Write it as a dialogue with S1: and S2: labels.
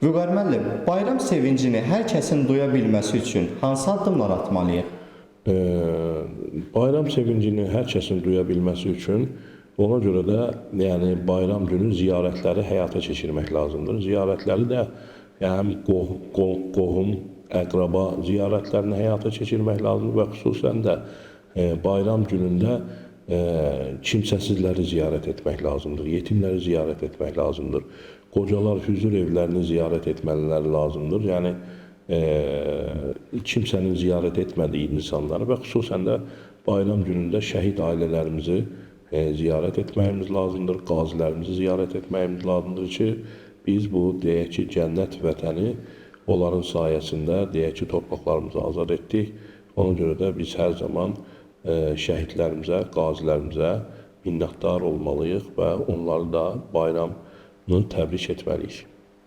S1: Vüqar müəllim, bayram sevincini hər kəsin duya bilməsi üçün hansı addımlar atmalıyıq?
S2: Bayram sevincini hər kəsin duya bilməsi üçün ona görə də yəni bayram günü ziyarətləri həyata keçirmək lazımdır. Ziyarətləri də yəni qohum, əqraba ziyarətlərini həyata keçirmək lazımdır və xüsusən də bayram günündə kimsəsizləri ziyarət etmək lazımdır, yetimləri ziyarət etmək lazımdır. Qocalar hüzur evlərini ziyarət etmələri lazımdır. Yəni kimsənin ziyarət etmədiyi insanları və xüsusən də bayram günündə şəhid ailələrimizi ziyarət etməyimiz lazımdır, qazilərimizi ziyarət etməyimiz lazımdır ki, biz bu deyək ki, cənnət vətəni onların sayəsində deyək ki, torpaqlarımızı azad etdik. Ona görə də biz hər zaman şəhidlərimizə, qazilərimizə minnətdar olmalıyıq və onları da bayramını təbrik etməliyik.